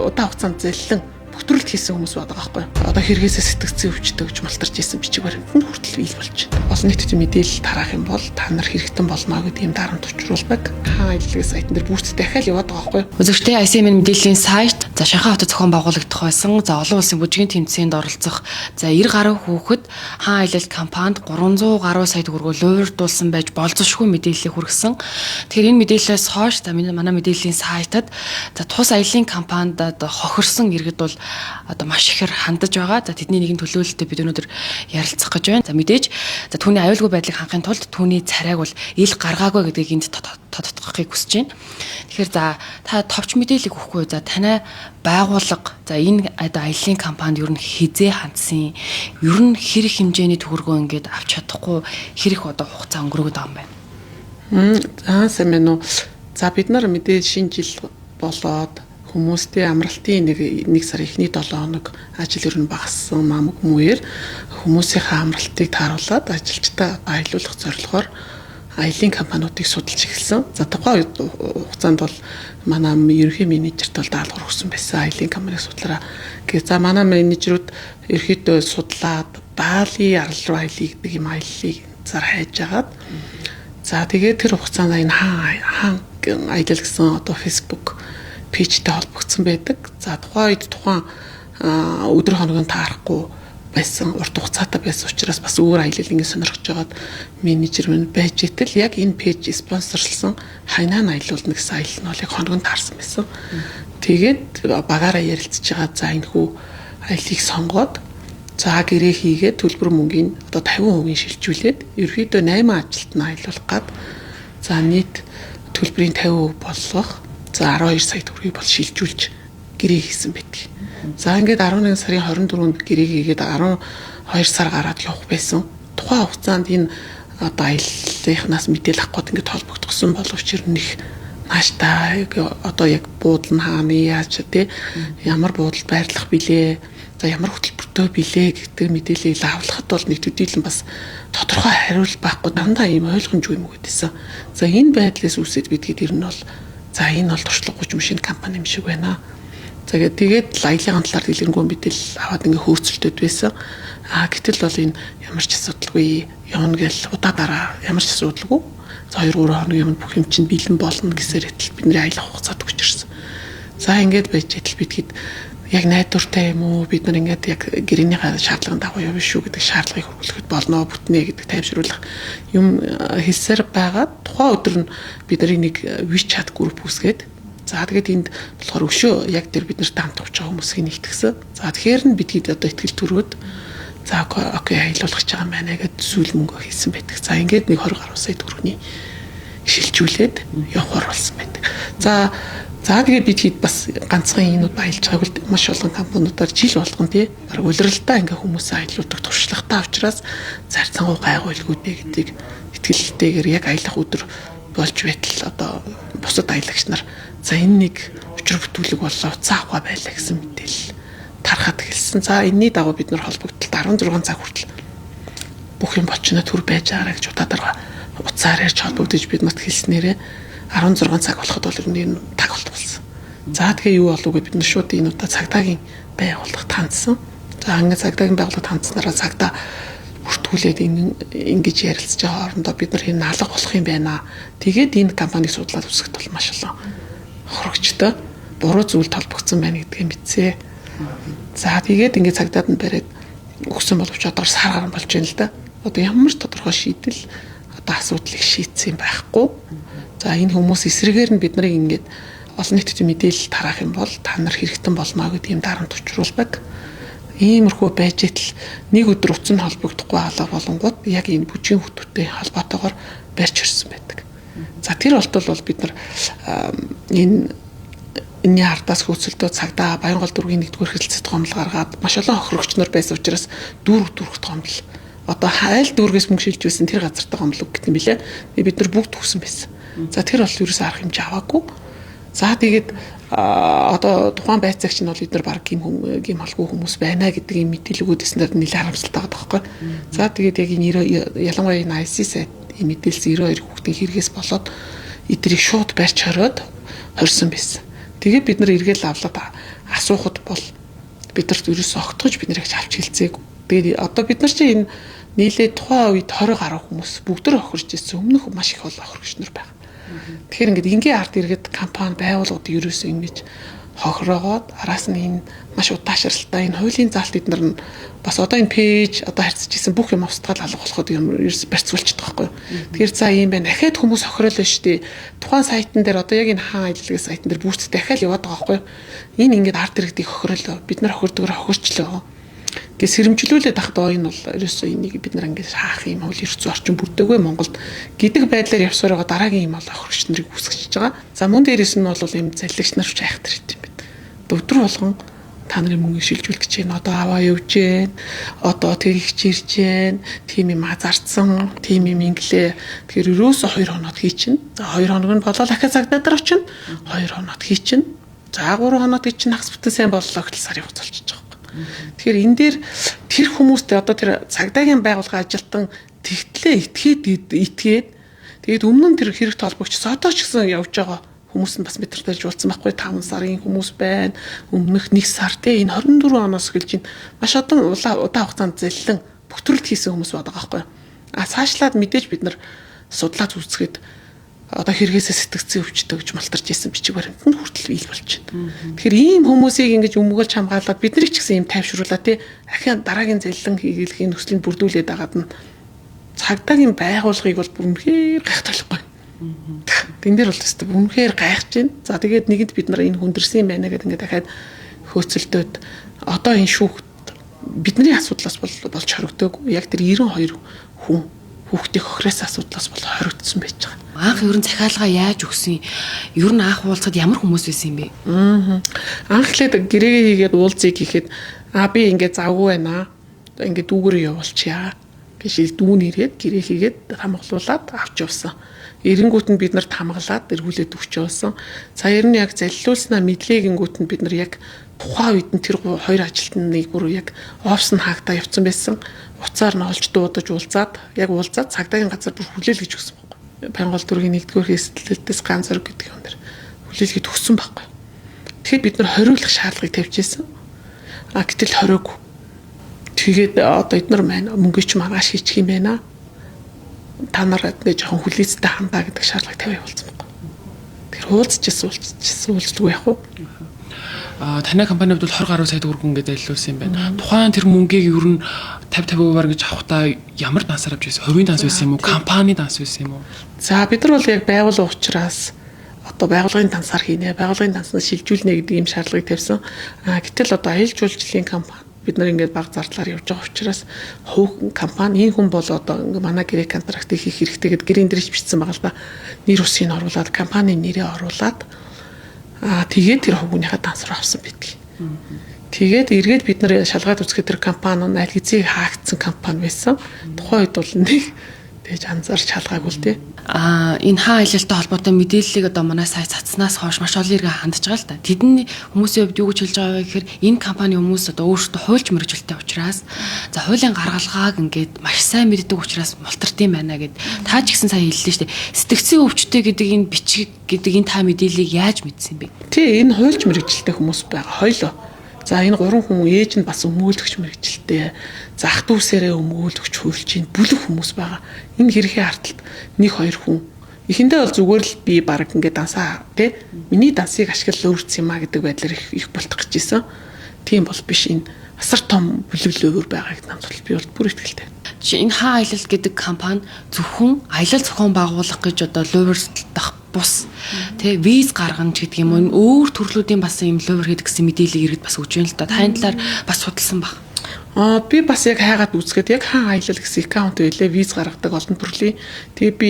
удаан хугацаанд зэллэн бүтрүүлт хийсэн хүмүүс байдаг байхгүй. Одоо хэрэгээсээ сэтгцэн өвчтөг гэж малтарч исэн бичгээр хүртэл ил болж байна. Олон нийтэд мэдээлэл тараах юм бол та нар хэрэгтэн болноо гэдэг юм дарамт учруулдаг. Аяллаа сайтн дээр бүрт дахиад яваад байгаа байхгүй. Үзэгчтэй ICM-ийн мэдээллийн сайт за Шанхай хотод зохион байгуулагдах байсан. За олон улсын бүжгийн тэмцээнд оролцох за 90 гаруй хүүхэд хаан аялал компанид 300 гаруй сая төгрөгөөр луурдуулсан байж болзошгүй мэдээллийг хүргэсэн. Тэгэхээр энэ мэдээллээс хойш за манай мэдээллийн сайтад за тус аяллаа компанид хохирсон иргэд бол одоо маш ихээр хандаж байгаа. За тэдний нэгэн төлөөлөлтөд бид өнөөдөр ярилцах гэж байна. За мэдээж за түүний аюулгүй байдлыг хангахын тулд түүний царайг бол ил гаргаагүй гэдгийг энд тодтогохыг хүсэж байна. Тэгэхээр за та товч мэдээлэл өгөхгүй за танай байгууллага за энэ одоо аяллаа компанид ер нь хизээ хандсан ер нь хэрэг хэмжээний төгрөгөө ингээд авч чадахгүй хэрэг одоо хугацаа өнгөрөөд байгаа юм байна. Сайн байна уу. За бид нар мэдээж шинэ жил болоод хүмүүстэй амралтын нэг сарын эхний 7 хоног ажил ер нь багассан мамаг мууэр хүмүүсийнхээ амралтыг тааруулаад ажилчдаа аялуулах зорилгоор аялын компаниудыг судалж эхэлсэн. За тухайн хугацаанд бол манай ерөнхий менежерт бол даалгавар өгсөн байсан аялын компаниг судлаараа. За манай менежерүүд ерөнхийдөө судлаад Бали арал руу аялъя гэдэг юм аяллыг зар хайж агаад за тэгээд тэр хугацаанд энэ хаан аялал гэсэн одоо Facebook пэйжтэй холбогдсон байдаг. За тухайн үед өдөр хоногийн таарахгүй байсан урт хугацаатай байсан учраас бас өөр аялал ингэ сонирхож байгаад менежер минь байж итэл яг энэ пэйж спонсорлсон хайнаа аялуулна гэсэн аялал нь бол хоногт таарсан байсан. Тэгээд багаараа ярилцж байгаа за энэ хүү аяллыг сонгоод за гэрээ хийгээд төлбөр мөнгөний одоо 50% шилжүүлээд ерөөдөө 8 ажилт нь аялуулах гад за нийт төлбөрийн 50% болгох за 12 сая төгрөгийг бол шилжүүлж гэрээ хийсэн байдаг. За ингээд 11 сарын 24-нд гэрээ хийгээд 12 сар гараад явах байсан. Тухайн хугацаанд энэ одоо аяллынхнаас мэдээлэл авах гээд ингээд холбогдсон боловч ер нь их нааштай одоо яг буудал нь хаана яаж тий ямар буудалд байрлах билээ за ямар хөтөлбөртөө билээ гэдэг мэдээлэл авлахад бол нэг төдийлөн бас тодорхой хариулт байхгүй дандаа ийм ойлгомжгүй юм гэдээсэн. За энэ байдлаас үүсээд бидгээд ер нь бол за энэ бол туршлагагүй машин компани юм шиг байна. Тэгээд аяллагын талаар дэлгэрэнгүй мэдээлэл аваад ингээ хөөцөлдөд байсан. Гэтэл бол энэ ямар ч асуудалгүй явна гэл удаа дараа ямар ч асуудалгүй. За 2-3 хоног юм бүх юм чинь бэлэн болно гэсээр хэтэл бидний аялах хугацаад өгч ирсэн. За ингээд байж хэтэл бидгээд яг найдвартай юм уу бид нар ингээд яг гэрээнийхээ шаардлагын дагуу явна шүү гэдэг шаардлагыг хөрвүүлэхэд болно бүтнэ гэдэг таймшруулах юм хэлсээр байгаа. Тухайн өдөр нь бид нарыг нэг WeChat групп үүсгээд за тэгээд энд болохоор өшөө яг тэр бид нарт хамт авч байгаа хүмүүсийг нэгтгсэн. За тэгэхээр нь бидгээд одоо ихтгэл төрөөд за окей аялуулах гэж байгаа юм байна гэдэг сүүл мөнгө хийсэн байдаг. За ингээд нэг 20 гаруй сая төгрөгийн шилжүүлээд явахар болсон байдаг. За тэгээд бидгээд бас ганцхан энэ аялж байгааг л маш олон компаниудаар жил болгон тий баг улиралдаа ингээ хүмүүсээ аялуулдаг туршлагатай учраас зарцангуй гайгуулгүйтэй гэдгийг итгэлтэйгээр яг аялах өдөр болж байтал одоо бусад аялагч нар за энэ нэг учир бүтүүлэг боллоо цаавга байлаа гэсэн мэдээлэл тархад эхэлсэн. За энэний дагуу бид нар холбогдлолт 16 цаг хүртэл бүх юм болчихно төр байж байгаараа гэж удаадарга уцаар ярьж холбогдож бид нарт хэлснээрээ 16 цаг болоход бол энэ таг болсон. За тэгээ юу болов гэж бид нар шууд энэ удаа цагдаагийн байгууллага тандсан. За ингээд цагдаагийн байгууллага тандсанараа цагдаа бүртгүүлээд ингэж ярилцж байгаа хоорондоо бид нар энэ алга болох юм байна. Тэгээд энэ компаниг судлаад үсгэт бол маш олон хорогчтой буруу зүйлд холбогдсон байна гэдгийг мэдсэ. За тэгээд ингээд цагдаад нь бариад өгсөн боловч одоо сар гарan болж байна л да. Одоо ямар ч тодорхой шийдэл одоо асуудлыг шийдсэн юм байхгүй. За энэ хүмүүс эсрэгээр нь бид нарыг ингээд олон нийтэд мэдээлэл тараах юм бол та нар хэрэгтэн болноо гэдэг юм дарамт учруулдаг. Иймэрхүү байж итл нэг өдөр утас нь холбогдохгүй алга болонгууд яг энэ бүжгийн хөтөлбөртэй холбоотойгоор барьж ирсэн байдаг. За тэр болтол бол бид нар энэний ардаас хөөцөлдөө цагдаа Баянгол дүүргийн 1-р хэлцэд гомдол гаргаад маш олон хохирогч нар байсан учраас дүүргт гомдол одоо хайл дүүргээс мөнгө шилжүүлсэн тэр газартаа гомдол өгөх юм билээ. Бид нар бүгд төгсөн байсан. За тэр бол ерөөсөө арга хэмжээ аваагүй. За тэгээд одоо тухайн байцаагч нь бол бид нар баг гим халгүй хүмүүс байна гэдэг юм мэдээлэл өгөөдснээр нэлээд харамсалтай байгаа байхгүй. За тэгээд яг энэ ялангуяа энэ IC сайт мэдээлэл 92 хүүхдийн хэрэгээс болоод эдрийг шууд барьж хороод хорьсон байсан. Тэгээд бид нар эргээл авлаад асуухад бол бидэрт ерөөсөө огтгож биднийг авч хэлцээгүй. Тэгээд одоо бид нар чинь энэ нийлээ тухайн үед 20 гаруй хүмүүс бүгд охирж ирсэн. Өмнөх маш их олон охирогчнор байна. Тэгэхээр ингээд ингийн ард иргэд компани байгууллагууд ерөөсөө ингэж хохироогоод араас нь энэ маш удаашралтай энэ хуулийн заалт эднэр нь бас одоо энэ пэйж одоо харьцаж исэн бүх юм устгал алга болоход юм ерөөс барьцуулчихдаг байхгүй. Тэгэхээр за юм байна. Дахиад хүмүүс хохироолоо штэ. Тухайн сайтн дээр одоо яг энэ хаан аяллагын сайтн дээр бүрт дахиад яваад байгаа байхгүй. Энэ ингээд ард иргэдийг хохироолоо. Бид нар хохирдгоор хохирчлоо. Гээ сэрэмжлүүлээд тахдаа энэ бол ерөөсөө энийг бид нар ингээд хаах юм хөл эрхцүү орчин бүрдээгүй Монголд гэдэг байдлаар явсаар байгаа дараагийн юм бол охирогч нарыг үүсгэж байгаа. За мөн дээрээс нь бол ийм залливч нар ч айхтар хэвчээ юм байна. Өдөр болгон та нарын мөнгө шилжүүлэх гэж байна. Одоо аваа явж гэн. Одоо тэрэгч ирж гэн. Тим юм азарцсан, тим юм инглээ. Тэгэхээр ерөөсөө 2 хоноод хийчин. За 2 хоног нь болоо дахиад цагдаа дээр очино. 2 хоноод хийчин. За 3 хоноод хийчин хагас бүтэн сайн боллоо гэхэл сарын хугацаа болчихж байгаа. Тэгэхээр энэ дээр тэр хүмүүстэй одоо тэр цагдаагийн байгууллага ажилтан тэгтлээ итгээд тэгээд өмнө нь тэр хэрэгт холбогч одоо ч гэсэн явж байгаа хүмүүс нь бас метр тарьж уулцсан байхгүй 5 сарын хүмүүс байна. Өмнөх 1 сар те энэ 24 оноос эхэлж ин маш одоо удаан хугацаанд зэллэн бүхтрэлт хийсэн хүмүүс байдаг байхгүй. А цаашлаад мэдээж бид нар судлаад үзэхэд одоо хэрэгээсээ сэтгцэн өвчтөг гэж малтарч исэн бичиг баримтанд хүртэл ил болж байна. Тэгэхээр ийм хүмүүсийг ингэж өмгөөлж хамгаалаад бид нарыг ч гэсэн ийм тайвшруулаа тий. Ахин дараагийн зэллэн хийгээлхийн нөхцөлд бүрдүүлээд агаад нь цагдаагийн байгууллагыг бол бүрнхээр гайхталахгүй. Тэн дээр бол тест бүрнхээр гайхаж байна. За тэгээд нэгэнд бид нар энэ хүндэрсэн юм байна гэдэг ингээд дахиад хөөцөлдөөд одоо энэ шүүхт бидний асуудлаас болж хоригдоогүй. Яг тэр 92 хүн хүүхдийн хохироос асуудлаас бол хоригдсон байж байгаа. Анх ер нь захиалга яаж өгсөн? Ер нь анх уулзахад ямар хүмүүс байсан юм бэ? Анхлаад гэрээгээ хийгээд уулзъя гэхэд би ингээд завгүй байна. Ингээд дүүгээрээ явуулчихъя. Гэж дүүн ирээд гэрээ хийгээд хамгаалуулаад авч явсан. Эренгүүт нь бид нарт хамгаалаад эргүүлээд өгч явсан. За ер нь яг заллиулснаа мэдлэгэнгүүт нь бид нар яг тухайн үед нь тэр 2 ажилтныг бүр яг офс нь хаагдаа явцсан байсан. Уцаар нь олж дуудаж уулзаад яг уулзаад цагдаагийн газар бүр хүлээл гэж өгсөн байхгүй. Бангол дүүргийн 1-р хэсэлтээс ганц зөрөг гэдэг юм дээр хүлээлгээд өгсөн байхгүй. Тэгэхээр бид нар хориулах шаардлагыг тавьчихсан. Гэтэл хориогүй. Тэгээд одоо эднэр маань мөнгөч маргааш хийчих юм байна. Та нараа нэг жоохон хүлээцтэй хандаа гэдэг шаардлагыг тавья болсон байхгүй. Тэгэхээр уулзчихсан яг уу. Танай компанид бол 20 гаруй сая төгрөг ингээд заллуулсан юм байна. Тухайн тэр мөнгийг ер нь 50-50% гэж авахдаа ямар дансаар авч ирсэн? Хувийн данс байсан юм уу? Компани данс байсан юм уу? За бид нар бол яг байгууллага учраас одоо байгууллагын дансаар хийнэ. Байгууллагын данснаас шилжүүлнэ гэдэг юм шаардлагыг тавьсан. Гэтэл одоо аялал жуулчлалын компани бид нар ингээд баг зардлаар явж байгаа учраас хувь компани энэ хүн бол одоо манай гэрээ контрактыг хийх хэрэгтэй гэдэг гэрийн дээр бичсэн байгаа л да. Нэр усыг оруулаад компани нэрээ оруулаад тэгээд тэр хүмүүнийхээ дансруу авсан байдаг. Тэгээд эргээд бид нар шалгаад үзэхэд тэр компани нь аль хэзээ хаагдсан компани байсан. Тухайн үед бол нэг тэгж анзаарч шалгаагүй л дээ. Энэ хаан аялалтай холбоотой мэдээллийг одоо манай сайт цацснаас хойш маш олон иргэн хандж байгаа л да. Тэдний хүмүүсийн хувьд юу гэж хэлж байгаа вэ гэхээр энэ компани хүмүүс одоо өөрсдөө хуульч мэргэжилтэй учраас за хуулийн гаргалгааг ингээд маш сайн мэддэг учраас мултарт юм байна гэд та ч гэсэн сая хэллээ шүү дээ. Сэтгцийн өвчтэй гэдэг энэ бичиг гэдэг энэ та мэдээллийг яаж мэдсэн бэ? Тий, энэ хуульч мэргэжилтэй хүмүүс байгаа. Хоёлоо. За энэ 3 хүн ээж нь бас өмгөөлөгч мэргэжилтэй. За ах дүүсээрээ өмгөөлөгч хуульчийн бүлэг хүмүүс байгаа. Энэ хэрхээ харталт 1-2 хүн. Эхэндээ бол зүгээр л би баг ингээд дансаа тий. Миний дансыг ашиглал өөрчлөсөн юм а гэдэг байдлаар их болтох гэж исэн. Тийм бол биш энэ асар том бүлэглөөр байгаа гэдэг намд би бол бүр ихтэй. Энэ хаан аялал гэдэг компани зөвхөн аялал зохион байгуулах гэж одоо луурдах бус тий виз гаргана ч гэдэг юм уу өөр төрлүүдийн бас юм луур хийдэг гэсэн мэдээлэл иргэд бас өгч байна л да. Таны талаар бас судалсан баг. Би бас яг хайгаад үзэхэд яг хаан аялал гэсэн аккаунт байлээ виз гаргадаг олон төрлийн. Тэгээ би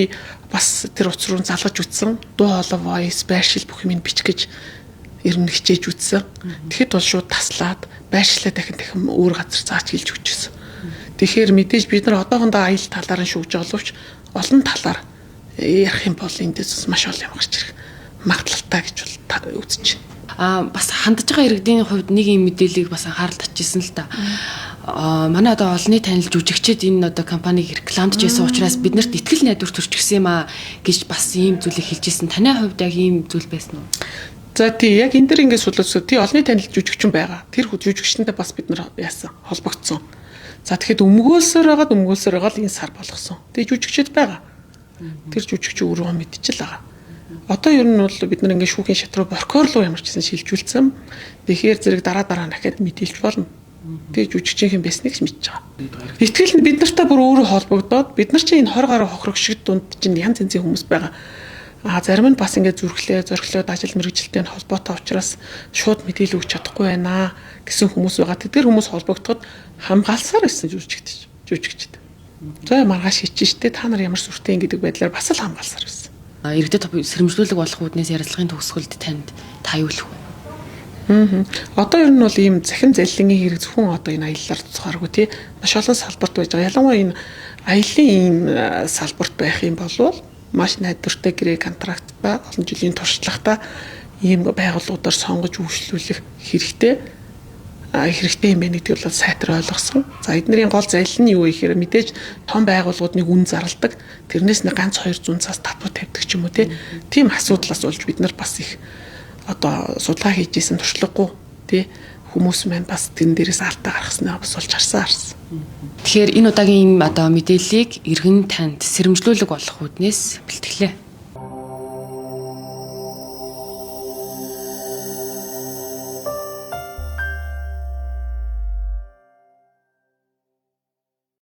бас тэр утас руу залгаж үтсэн. Дуу хоолой voice байршил бүх юм бичих гэж ирнэ хичээж үтсэн. Тэгэхэд бол шууд таслаад байршлаа дахин өөр газар заач хэлж өгчээсэн. Тэгэхээр мэдээж бид нар одоохондоо аялал талаар нь шүүгж оловч олон талаар ярих юм бол эндээс маш олон юм гарч ирэх магадлалтай гэж бол үзэж байна. Бас хандж байгаа иргэдийн хувьд нэг юм мэдээллийг бас анхаарал татчихсан л та. Манай одоо олонний танил жүжигчид энэ одоо компаниг рекламдж байсан учраас биднэрт итгэл найдвар төрчихсөн юм а гэж бас ийм зүйлийг хэлж ирсэн. Таны хувьд яг ийм зүйл байсан уу? За тий яг энэ дэр ингээд судлаасаа тий олонний танил жүжигчин байгаа. Тэр жүжигчтэй бас бид нар яасан холбогдсон. За тэгэхэд өмгөөлсөөр байгаа л энэ сар болгосон. Тэгээ жүжигчд байгаа. Тэр жүжигч өөрөө мэдчихэл байгаа. Одоо ер нь бол бид нар ингээд шүүхийн шат руу прокурор руу ямар ч гэсэн шилжүүлсэн. Тэгэхээр зэрэг дараа дахиад мэдээлж болно. Тэгээ жүжигчийн байсныг ч мэдж байгаа. Итгэл нь бид нартай бүр өөрөө холбогдоод бид нар чинь энэ 20 гаруй хохрог шиг дунд чинь янз янзын хүмүүс байгаа. Зарим нь бас ингээд зориглоод ажил мэргэжилтэй холбоотой учраас шууд мэдээлэл өгч чадахгүй байна гэсэн хүмүүс байгаа. Тэдгээр хүмүүс холбогдоход хамгаалсаар байсан жүжигчд. За маргааш хичээжтэй та нар ямар сүртэй гэдэг байдлаар бас л хамгаалсаар байсан. Иргэдэд сэрэмжлүүлэг болох үүднээс ярилцлагын төгсгөлд танд та юу хэлэх вэ? Одоо ер нь бол ийм захин залилангийн хэрэг зөвхөн одоо энэ аяллаар тусгааргүй тий маш олон салбарт байж байгаа. Ялангуяа энэ аяллаа ийм салбарт байх юм бол маш найдвартай гэрээ контракт ба олон жилийн туршлагатай ийм байгууллагуудаар сонгож үйлчлүүлэх хэрэгтэй юм байна гэдгийг бол сайтар ойлгосон. За эднэрийн гол залил нь юу вэ гэхээр мэдээж том байгууллагуудыг үн зарладаг. Тэрнээс нэг ганц 200 цаас татвар тавьдаг ч юм уу тийм асуудлаас болж бид нар бас их одоо судалгаа хийжсэн туршлагагүй тий хүмүүс маань бас тэн дээрээс алдаа гаргаснаа бас болж харсан. Тэгэхээр энэ удаагийн одоо мэдээллийг иргэн танд сэрэмжлүүлэг болох үүднээс бэлтгэлээ.